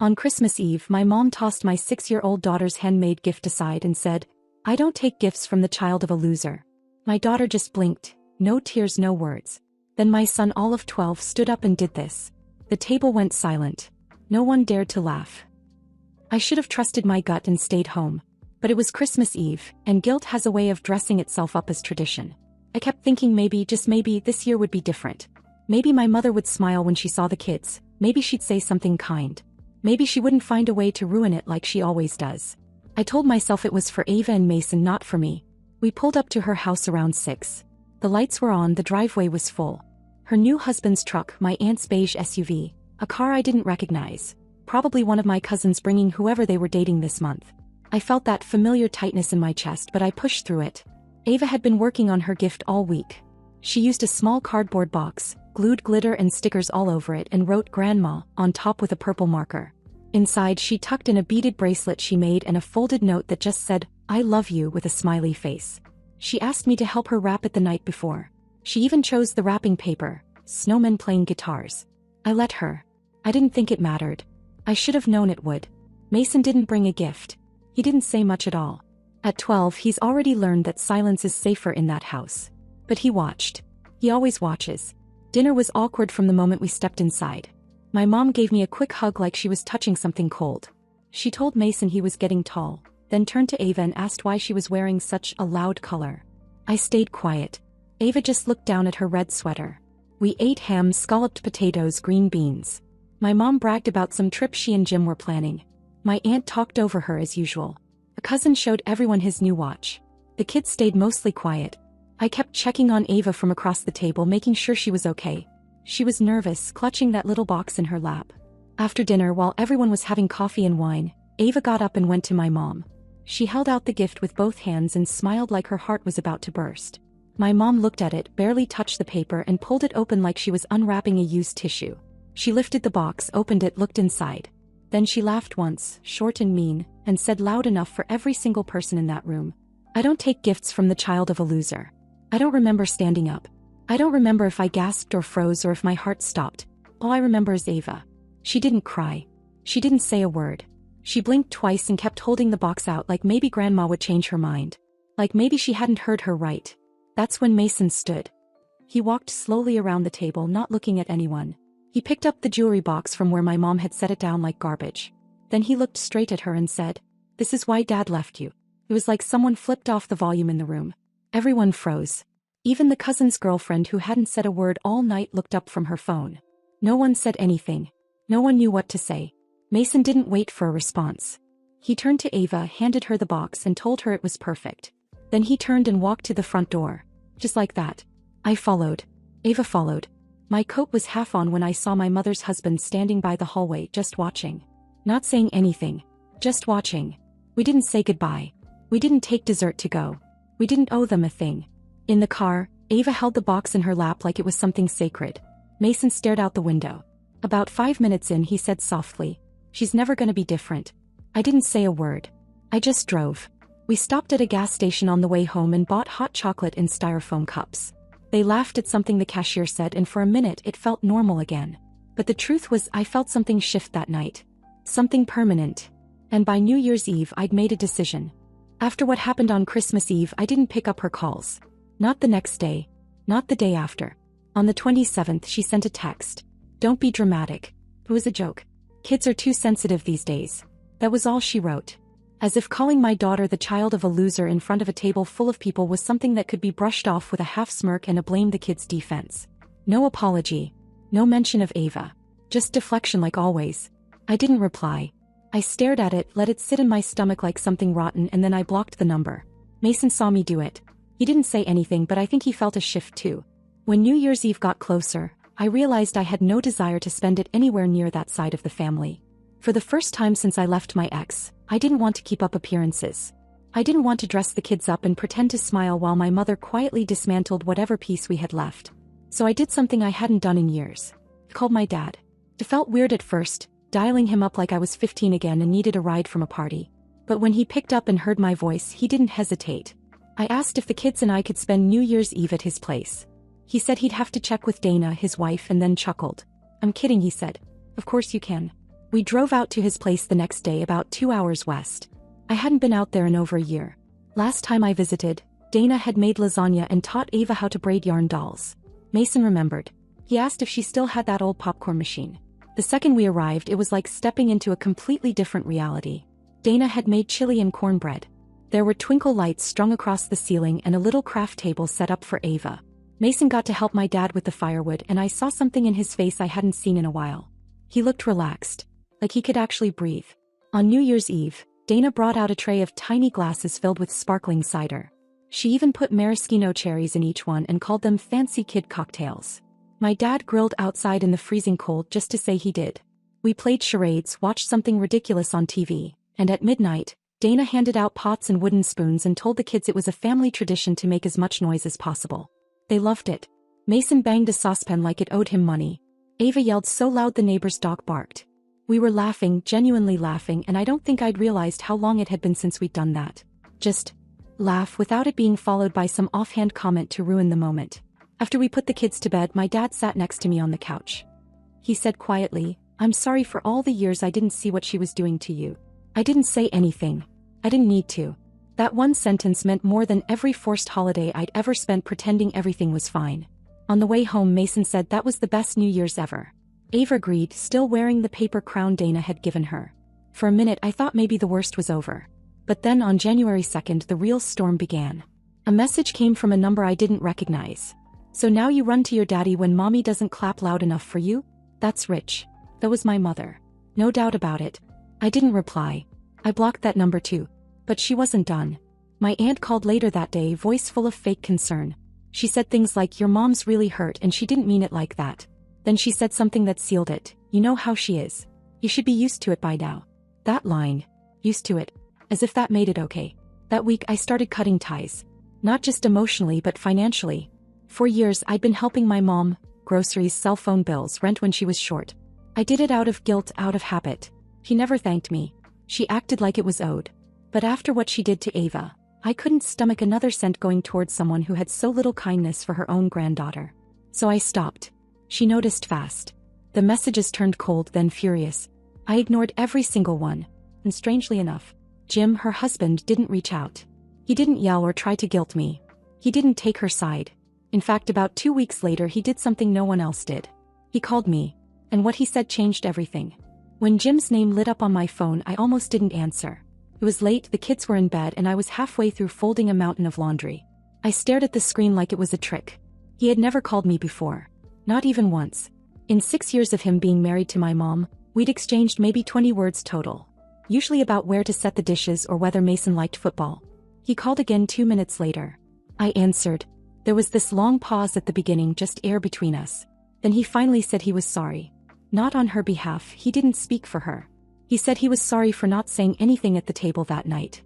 On Christmas Eve, my mom tossed my 6-year-old daughter's handmade gift aside and said, "I don't take gifts from the child of a loser." My daughter just blinked, no tears, no words. Then my son, all of 12, stood up and did this. The table went silent. No one dared to laugh. I should have trusted my gut and stayed home. But it was Christmas Eve, and guilt has a way of dressing itself up as tradition. I kept thinking maybe, just maybe, this year would be different. Maybe my mother would smile when she saw the kids, maybe she'd say something kind. Maybe she wouldn't find a way to ruin it like she always does. I told myself it was for Ava and Mason, not for me. We pulled up to her house around 6. The lights were on, the driveway was full. Her new husband's truck, my aunt's beige SUV, a car I didn't recognize, probably one of my cousins bringing whoever they were dating this month. I felt that familiar tightness in my chest, but I pushed through it. Ava had been working on her gift all week. She used a small cardboard box, glued glitter and stickers all over it, and wrote "Grandma" on top with a purple marker. Inside, she tucked in a beaded bracelet she made and a folded note that just said, "I love you," with a smiley face. She asked me to help her wrap it the night before. She even chose the wrapping paper, snowmen playing guitars. I let her. I didn't think it mattered. I should have known it would. Mason didn't bring a gift. He didn't say much at all. At 12, he's already learned that silence is safer in that house. But he watched. He always watches. Dinner was awkward from the moment we stepped inside. My mom gave me a quick hug like she was touching something cold. She told Mason he was getting tall, then turned to Ava and asked why she was wearing such a loud color. I stayed quiet. Ava just looked down at her red sweater. We ate ham, scalloped potatoes, green beans. My mom bragged about some trip she and Jim were planning. My aunt talked over her as usual. A cousin showed everyone his new watch. The kids stayed mostly quiet. I kept checking on Ava from across the table, making sure she was okay. She was nervous, clutching that little box in her lap. After dinner, while everyone was having coffee and wine, Ava got up and went to my mom. She held out the gift with both hands and smiled like her heart was about to burst. My mom looked at it, barely touched the paper, and pulled it open like she was unwrapping a used tissue. She lifted the box, opened it, looked inside. Then she laughed once, short and mean, and said loud enough for every single person in that room, "I don't take gifts from the child of a loser." I don't remember standing up. I don't remember if I gasped or froze or if my heart stopped. All I remember is Ava. She didn't cry. She didn't say a word. She blinked twice and kept holding the box out like maybe Grandma would change her mind. Like maybe she hadn't heard her right. That's when Mason stood. He walked slowly around the table, not looking at anyone. He picked up the jewelry box from where my mom had set it down like garbage. Then he looked straight at her and said, "This is why Dad left you." It was like someone flipped off the volume in the room. Everyone froze. Even the cousin's girlfriend, who hadn't said a word all night, looked up from her phone. No one said anything. No one knew what to say. Mason didn't wait for a response. He turned to Ava, handed her the box, and told her it was perfect. Then he turned and walked to the front door. Just like that. I followed. Ava followed. My coat was half on when I saw my mother's husband standing by the hallway, just watching. Not saying anything. Just watching. We didn't say goodbye. We didn't take dessert to go. We didn't owe them a thing. In the car, Ava held the box in her lap like it was something sacred. Mason stared out the window. About 5 minutes in, he said softly, "She's never gonna be different." I didn't say a word. I just drove. We stopped at a gas station on the way home and bought hot chocolate in styrofoam cups. They laughed at something the cashier said, and for a minute it felt normal again. But the truth was, I felt something shift that night. Something permanent. And by New Year's Eve, I'd made a decision. After what happened on Christmas Eve, I didn't pick up her calls. Not the next day. Not the day after. On the 27th, she sent a text. "Don't be dramatic." It was a joke. Kids are too sensitive these days. That was all she wrote. As if calling my daughter the child of a loser in front of a table full of people was something that could be brushed off with a half smirk and a blame the kid's defense. No apology. No mention of Ava. Just deflection like always. I didn't reply. I stared at it, let it sit in my stomach like something rotten, and then I blocked the number. Mason saw me do it. He didn't say anything, but I think he felt a shift too. When New Year's Eve got closer, I realized I had no desire to spend it anywhere near that side of the family. For the first time since I left my ex, I didn't want to keep up appearances. I didn't want to dress the kids up and pretend to smile while my mother quietly dismantled whatever piece we had left. So I did something I hadn't done in years. I called my dad. It felt weird at first, dialing him up like I was 15 again and needed a ride from a party. But when he picked up and heard my voice, he didn't hesitate. I asked if the kids and I could spend New Year's Eve at his place. He said he'd have to check with Dana, his wife, and then chuckled. "I'm kidding," he said. "Of course you can." We drove out to his place the next day about 2 hours west. I hadn't been out there in over a year. Last time I visited, Dana had made lasagna and taught Ava how to braid yarn dolls. Mason remembered. He asked if she still had that old popcorn machine. The second we arrived, it was like stepping into a completely different reality. Dana had made chili and cornbread. There were twinkle lights strung across the ceiling and a little craft table set up for Ava. Mason got to help my dad with the firewood, and I saw something in his face I hadn't seen in a while. He looked relaxed, like he could actually breathe. On New Year's Eve, Dana brought out a tray of tiny glasses filled with sparkling cider. She even put maraschino cherries in each one and called them fancy kid cocktails. My dad grilled outside in the freezing cold just to say he did. We played charades, watched something ridiculous on TV, and at midnight, Dana handed out pots and wooden spoons and told the kids it was a family tradition to make as much noise as possible. They loved it. Mason banged a saucepan like it owed him money. Ava yelled so loud the neighbor's dog barked. We were laughing, genuinely laughing, and I don't think I'd realized how long it had been since we'd done that. Just laugh without it being followed by some offhand comment to ruin the moment. After we put the kids to bed, my dad sat next to me on the couch. He said quietly, "I'm sorry for all the years I didn't see what she was doing to you." I didn't say anything. I didn't need to. That one sentence meant more than every forced holiday I'd ever spent pretending everything was fine. On the way home, Mason said that was the best New Year's ever. Ava agreed, still wearing the paper crown Dana had given her. For a minute I thought maybe the worst was over. But then on January 2nd the real storm began. A message came from a number I didn't recognize. "So now you run to your daddy when mommy doesn't clap loud enough for you? That's rich." That was my mother. No doubt about it. I didn't reply. I blocked that number too. But she wasn't done. My aunt called later that day, voice full of fake concern. She said things like, "Your mom's really hurt and she didn't mean it like that." Then she said something that sealed it. "You know how she is. You should be used to it by now." That line. Used to it. As if that made it okay. That week I started cutting ties. Not just emotionally but financially. For years I'd been helping my mom, groceries, cell phone bills, rent when she was short. I did it out of guilt, out of habit. She never thanked me. She acted like it was owed. But after what she did to Ava, I couldn't stomach another cent going towards someone who had so little kindness for her own granddaughter. So I stopped. She noticed fast. The messages turned cold, then furious. I ignored every single one. And strangely enough, Jim, her husband, didn't reach out. He didn't yell or try to guilt me. He didn't take her side. In fact, about 2 weeks later he did something no one else did. He called me. And what he said changed everything. When Jim's name lit up on my phone, I almost didn't answer. It was late, the kids were in bed, and I was halfway through folding a mountain of laundry. I stared at the screen like it was a trick. He had never called me before. Not even once. In 6 years of him being married to my mom, we'd exchanged maybe 20 words total. Usually about where to set the dishes or whether Mason liked football. He called again 2 minutes later. I answered. There was this long pause at the beginning, just air between us. Then he finally said he was sorry. Not on her behalf, he didn't speak for her. He said he was sorry for not saying anything at the table that night.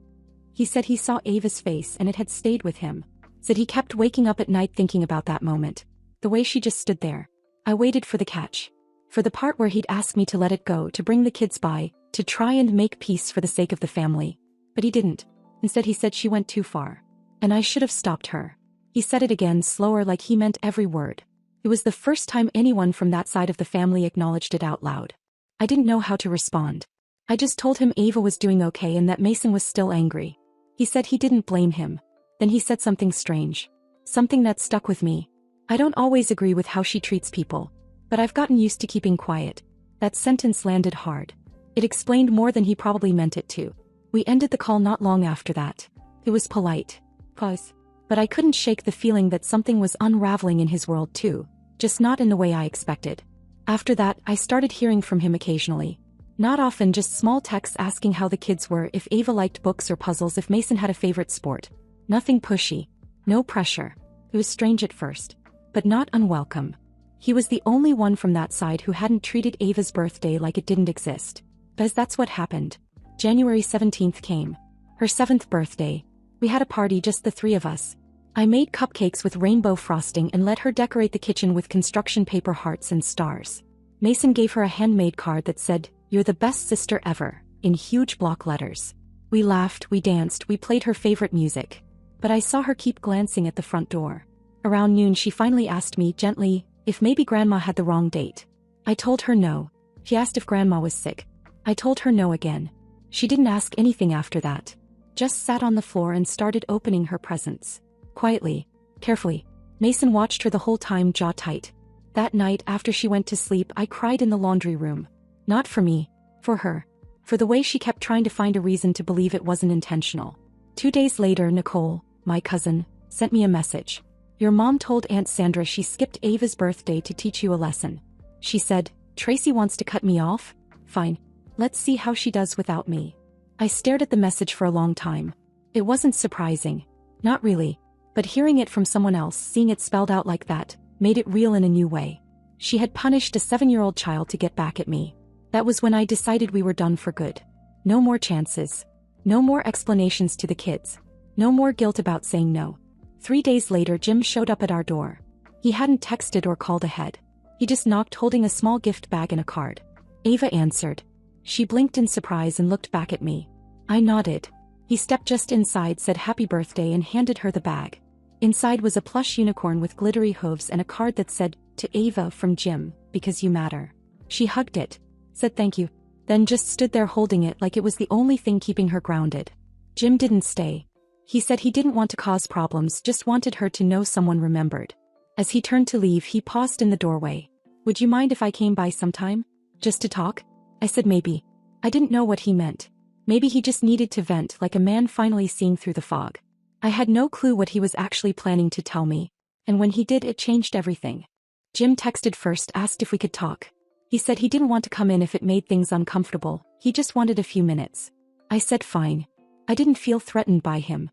He said he saw Ava's face and it had stayed with him. Said he kept waking up at night thinking about that moment. The way she just stood there. I waited for the catch. For the part where he'd ask me to let it go, to bring the kids by, to try and make peace for the sake of the family. But he didn't. Instead he said she went too far. And I should have stopped her. He said it again, slower, like he meant every word. It was the first time anyone from that side of the family acknowledged it out loud. I didn't know how to respond. I just told him Ava was doing okay and that Mason was still angry. He said he didn't blame him. Then he said something strange. Something that stuck with me. I don't always agree with how she treats people, but I've gotten used to keeping quiet. That sentence landed hard. It explained more than he probably meant it to. We ended the call not long after that. It was polite. Pause. But I couldn't shake the feeling that something was unraveling in his world too, just not in the way I expected. After that, I started hearing from him occasionally. Not often, just small texts asking how the kids were, if Ava liked books or puzzles, if Mason had a favorite sport. Nothing pushy. No pressure. It was strange at first, but not unwelcome. He was the only one from that side who hadn't treated Ava's birthday like it didn't exist. Because that's what happened. January 17th came. Her 7th birthday. We had a party, just the three of us. I made cupcakes with rainbow frosting and let her decorate the kitchen with construction paper hearts and stars. Mason gave her a handmade card that said, "You're the best sister ever," in huge block letters. We laughed, we danced, we played her favorite music. But I saw her keep glancing at the front door. Around noon she finally asked me, gently, if maybe Grandma had the wrong date. I told her no. She asked if Grandma was sick. I told her no again. She didn't ask anything after that. Just sat on the floor and started opening her presents. Quietly, carefully. Mason watched her the whole time, jaw tight. That night after she went to sleep, I cried in the laundry room. Not for me, for her. For the way she kept trying to find a reason to believe it wasn't intentional. 2 days later, Nicole, my cousin, sent me a message. Your mom told Aunt Sandra she skipped Ava's birthday to teach you a lesson. She said, Tracy wants to cut me off? Fine. Let's see how she does without me. I stared at the message for a long time. It wasn't surprising. Not really. But hearing it from someone else, seeing it spelled out like that, made it real in a new way. She had punished a 7-year-old child to get back at me. That was when I decided we were done for good. No more chances. No more explanations to the kids. No more guilt about saying no. 3 days later, Jim showed up at our door. He hadn't texted or called ahead. He just knocked holding a small gift bag and a card. Ava answered. She blinked in surprise and looked back at me. I nodded. He stepped just inside, said happy birthday, and handed her the bag. Inside was a plush unicorn with glittery hooves and a card that said, to Ava from Jim, because you matter. She hugged it, said thank you, then just stood there holding it like it was the only thing keeping her grounded. Jim didn't stay. He said he didn't want to cause problems, just wanted her to know someone remembered. As he turned to leave, he paused in the doorway. Would you mind if I came by sometime? Just to talk? I said maybe. I didn't know what he meant. Maybe he just needed to vent, like a man finally seeing through the fog. I had no clue what he was actually planning to tell me. And when he did, it changed everything. Jim texted first, asked if we could talk. He said he didn't want to come in if it made things uncomfortable, he just wanted a few minutes. I said fine. I didn't feel threatened by him.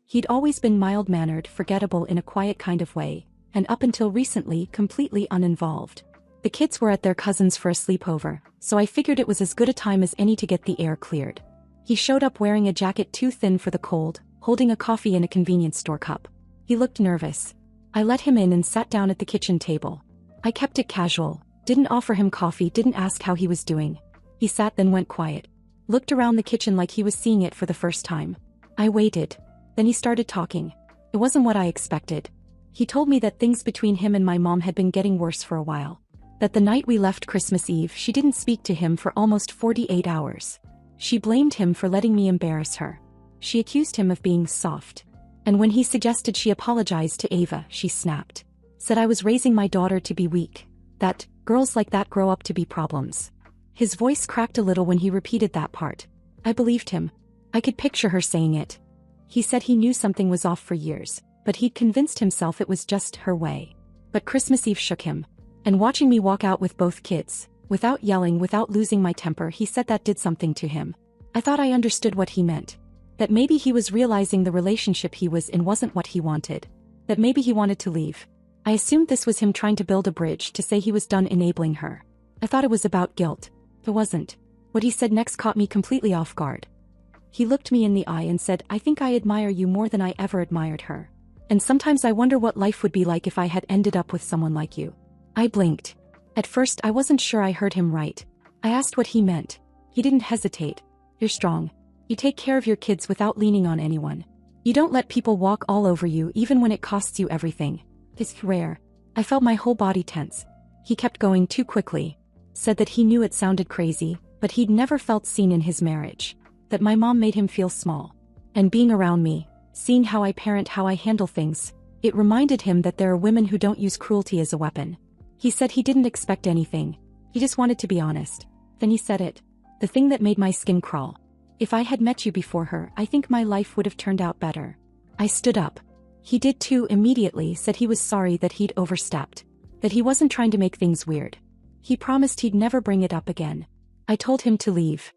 He'd always been mild-mannered, forgettable in a quiet kind of way, and up until recently, completely uninvolved. The kids were at their cousin's for a sleepover, so I figured it was as good a time as any to get the air cleared. He showed up wearing a jacket too thin for the cold, holding a coffee in a convenience store cup. He looked nervous. I let him in and sat down at the kitchen table. I kept it casual, didn't offer him coffee, didn't ask how he was doing. He sat, then went quiet. Looked around the kitchen like he was seeing it for the first time. I waited. Then he started talking. It wasn't what I expected. He told me that things between him and my mom had been getting worse for a while. That the night we left Christmas Eve, she didn't speak to him for almost 48 hours. She blamed him for letting me embarrass her. She accused him of being soft. And when he suggested she apologize to Ava, she snapped. Said I was raising my daughter to be weak. That girls like that grow up to be problems. His voice cracked a little when he repeated that part. I believed him. I could picture her saying it. He said he knew something was off for years, but he'd convinced himself it was just her way. But Christmas Eve shook him. And watching me walk out with both kids, without yelling, without losing my temper, he said that did something to him. I thought I understood what he meant. That maybe he was realizing the relationship he was in wasn't what he wanted. That maybe he wanted to leave. I assumed this was him trying to build a bridge to say he was done enabling her. I thought it was about guilt. It wasn't. What he said next caught me completely off guard. He looked me in the eye and said, I think I admire you more than I ever admired her. And sometimes I wonder what life would be like if I had ended up with someone like you. I blinked. At first I wasn't sure I heard him right. I asked what he meant. He didn't hesitate. You're strong. You take care of your kids without leaning on anyone. You don't let people walk all over you even when it costs you everything. It's rare. I felt my whole body tense. He kept going too quickly. Said that he knew it sounded crazy, but he'd never felt seen in his marriage. That my mom made him feel small. And being around me, seeing how I parent, how I handle things, it reminded him that there are women who don't use cruelty as a weapon. He said he didn't expect anything. He just wanted to be honest. Then he said it. The thing that made my skin crawl. If I had met you before her, I think my life would have turned out better. I stood up. He did too, immediately said he was sorry that he'd overstepped. That he wasn't trying to make things weird. He promised he'd never bring it up again. I told him to leave.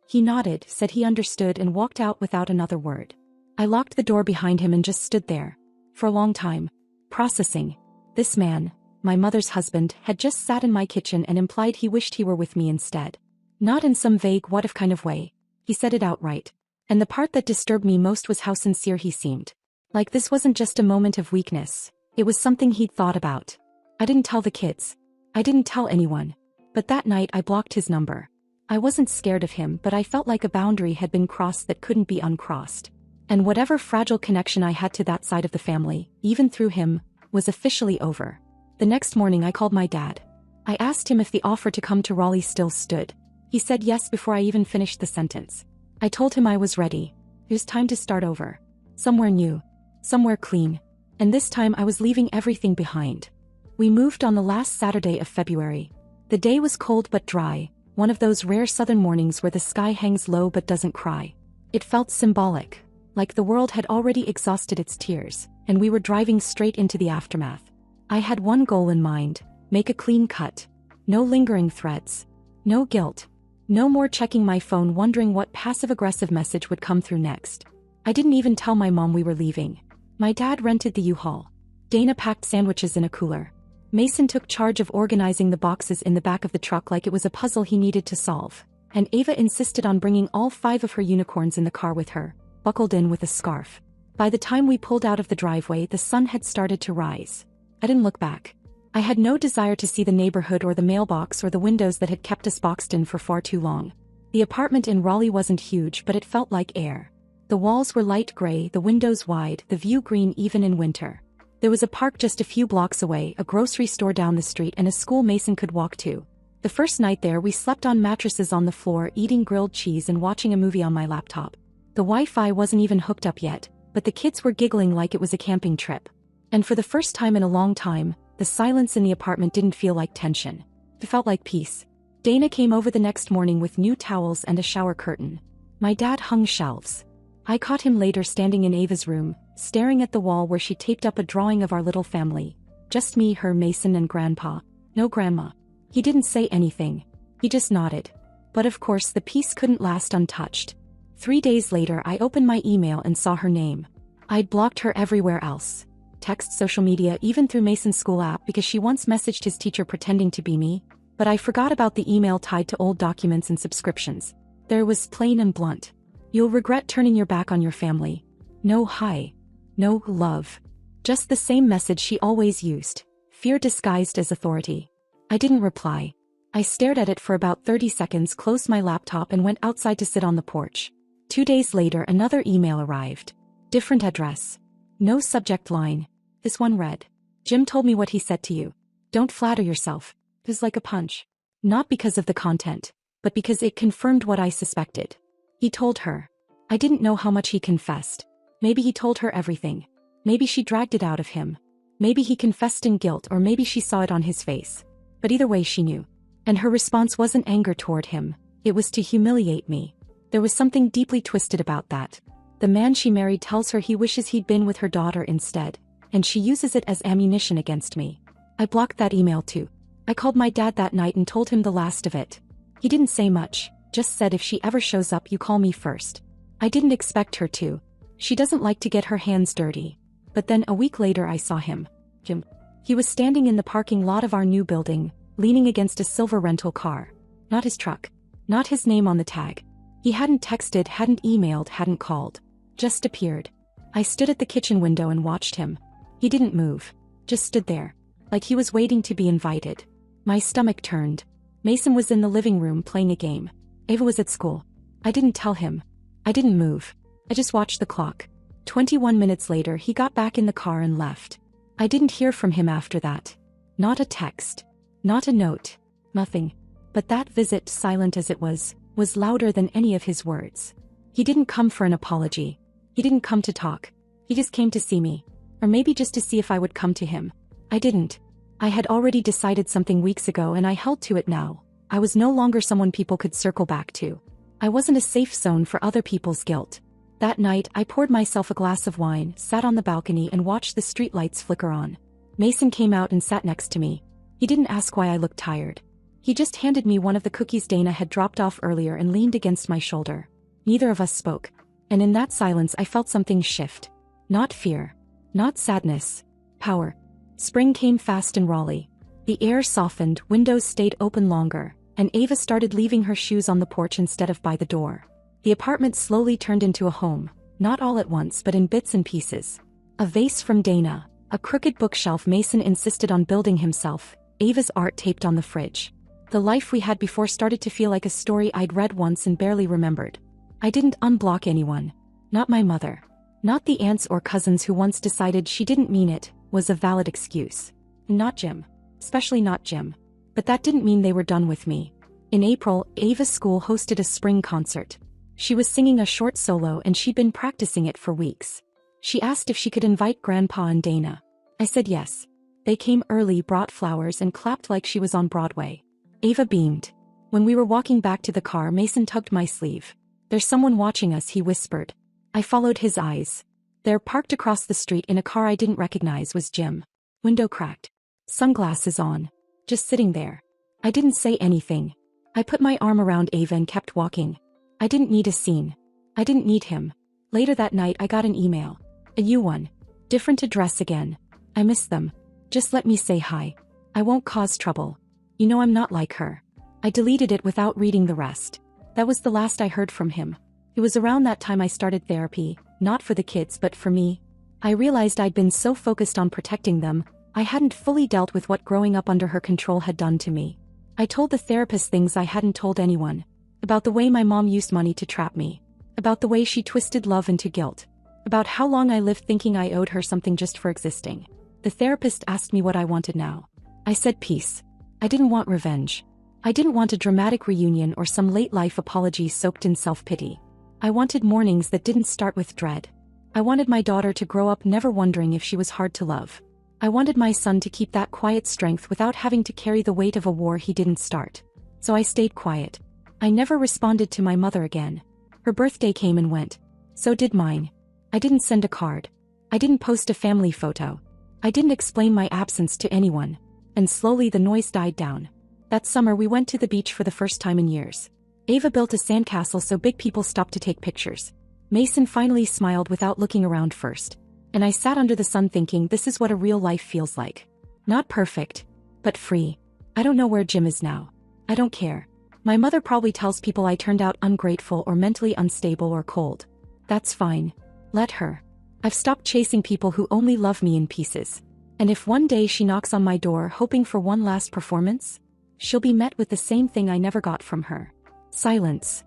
He nodded, said he understood, and walked out without another word. I locked the door behind him and just stood there. For a long time. Processing. This man, my mother's husband, had just sat in my kitchen and implied he wished he were with me instead. Not in some vague what-if kind of way. He said it outright. And the part that disturbed me most was how sincere he seemed. Like this wasn't just a moment of weakness. It was something he'd thought about. I didn't tell the kids. I didn't tell anyone. But that night I blocked his number. I wasn't scared of him, but I felt like a boundary had been crossed that couldn't be uncrossed. And whatever fragile connection I had to that side of the family, even through him, was officially over. The next morning I called my dad. I asked him if the offer to come to Raleigh still stood. He said yes before I even finished the sentence. I told him I was ready. It was time to start over. Somewhere new. Somewhere clean. And this time I was leaving everything behind. We moved on the last Saturday of February. The day was cold but dry, one of those rare southern mornings where the sky hangs low but doesn't cry. It felt symbolic, like the world had already exhausted its tears, and we were driving straight into the aftermath. I had one goal in mind: make a clean cut. No lingering threads. No guilt. No more checking my phone wondering what passive-aggressive message would come through next. I didn't even tell my mom we were leaving. My dad rented the U-Haul. Dana packed sandwiches in a cooler. Mason took charge of organizing the boxes in the back of the truck like it was a puzzle he needed to solve. And Ava insisted on bringing all 5 of her unicorns in the car with her, buckled in with a scarf. By the time we pulled out of the driveway, the sun had started to rise. I didn't look back. I had no desire to see the neighborhood or the mailbox or the windows that had kept us boxed in for far too long. The apartment in Raleigh wasn't huge, but it felt like air. The walls were light gray, the windows wide, the view green even in winter. There was a park just a few blocks away, a grocery store down the street, and a school Mason could walk to. The first night there, we slept on mattresses on the floor, eating grilled cheese and watching a movie on my laptop. The Wi-Fi wasn't even hooked up yet, but the kids were giggling like it was a camping trip. And for the first time in a long time, the silence in the apartment didn't feel like tension. It felt like peace. Dana came over the next morning with new towels and a shower curtain. My dad hung shelves. I caught him later standing in Ava's room, staring at the wall where she taped up a drawing of our little family. Just me, her, Mason, and Grandpa. No grandma. He didn't say anything. He just nodded. But of course the peace couldn't last untouched. 3 days later I opened my email and saw her name. I'd blocked her everywhere else. Text, social media, even through Mason's school app because she once messaged his teacher pretending to be me. But I forgot about the email tied to old documents and subscriptions. There was plain and blunt. You'll regret turning your back on your family. No hi. No love. Just the same message she always used. Fear disguised as authority. I didn't reply. I stared at it for about 30 seconds, closed my laptop and went outside to sit on the porch. 2 days later another email arrived. Different address. No subject line. This one read, "Jim told me what he said to you. Don't flatter yourself." It was like a punch. Not because of the content, but because it confirmed what I suspected. He told her. I didn't know how much he confessed. Maybe he told her everything. Maybe she dragged it out of him. Maybe he confessed in guilt, or maybe she saw it on his face. But either way she knew. And her response wasn't anger toward him. It was to humiliate me. There was something deeply twisted about that. The man she married tells her he wishes he'd been with her daughter instead, and she uses it as ammunition against me. I blocked that email too. I called my dad that night and told him the last of it. He didn't say much, just said if she ever shows up you call me first. I didn't expect her to. She doesn't like to get her hands dirty. But then a week later I saw him. Jim. He was standing in the parking lot of our new building, leaning against a silver rental car. Not his truck. Not his name on the tag. He hadn't texted, hadn't emailed, hadn't called. Just appeared. I stood at the kitchen window and watched him. He didn't move. Just stood there. Like he was waiting to be invited. My stomach turned. Mason was in the living room playing a game. Ava was at school. I didn't tell him. I didn't move. I just watched the clock. 21 minutes later he got back in the car and left. I didn't hear from him after that. Not a text. Not a note. Nothing. But that visit, silent as it was louder than any of his words. He didn't come for an apology. He didn't come to talk. He just came to see me. Or maybe just to see if I would come to him. I didn't. I had already decided something weeks ago and I held to it now. I was no longer someone people could circle back to. I wasn't a safe zone for other people's guilt. That night, I poured myself a glass of wine, sat on the balcony and watched the streetlights flicker on. Mason came out and sat next to me. He didn't ask why I looked tired. He just handed me one of the cookies Dana had dropped off earlier and leaned against my shoulder. Neither of us spoke. And in that silence I felt something shift. Not fear. Not sadness. Power. Spring came fast in Raleigh. The air softened, windows stayed open longer, and Ava started leaving her shoes on the porch instead of by the door. The apartment slowly turned into a home, not all at once but in bits and pieces. A vase from Dana, a crooked bookshelf Mason insisted on building himself, Ava's art taped on the fridge. The life we had before started to feel like a story I'd read once and barely remembered. I didn't unblock anyone. Not my mother. Not the aunts or cousins who once decided she didn't mean it was a valid excuse. Not Jim. Especially not Jim. But that didn't mean they were done with me. In April, Ava's school hosted a spring concert. She was singing a short solo and she'd been practicing it for weeks. She asked if she could invite Grandpa and Dana. I said yes. They came early, brought flowers, and clapped like she was on Broadway. Ava beamed. When we were walking back to the car, Mason tugged my sleeve. "There's someone watching us," he whispered. I followed his eyes. There, parked across the street in a car I didn't recognize, was Jim. Window cracked. Sunglasses on. Just sitting there. I didn't say anything. I put my arm around Ava and kept walking. I didn't need a scene. I didn't need him. Later that night I got an email. A U one. Different address again. I miss them. Just let me say hi. I won't cause trouble. You know I'm not like her. I deleted it without reading the rest. That was the last I heard from him. It was around that time I started therapy, not for the kids but for me. I realized I'd been so focused on protecting them, I hadn't fully dealt with what growing up under her control had done to me. I told the therapist things I hadn't told anyone. About the way my mom used money to trap me. About the way she twisted love into guilt. About how long I lived thinking I owed her something just for existing. The therapist asked me what I wanted now. I said peace. I didn't want revenge. I didn't want a dramatic reunion or some late-life apology soaked in self-pity. I wanted mornings that didn't start with dread. I wanted my daughter to grow up never wondering if she was hard to love. I wanted my son to keep that quiet strength without having to carry the weight of a war he didn't start. So I stayed quiet. I never responded to my mother again. Her birthday came and went. So did mine. I didn't send a card. I didn't post a family photo. I didn't explain my absence to anyone. And slowly the noise died down. That summer we went to the beach for the first time in years. Ava built a sandcastle so big people stopped to take pictures. Mason finally smiled without looking around first. And I sat under the sun thinking, this is what a real life feels like. Not perfect, but free. I don't know where Jim is now. I don't care. My mother probably tells people I turned out ungrateful or mentally unstable or cold. That's fine. Let her. I've stopped chasing people who only love me in pieces. And if one day she knocks on my door hoping for one last performance, she'll be met with the same thing I never got from her. Silence.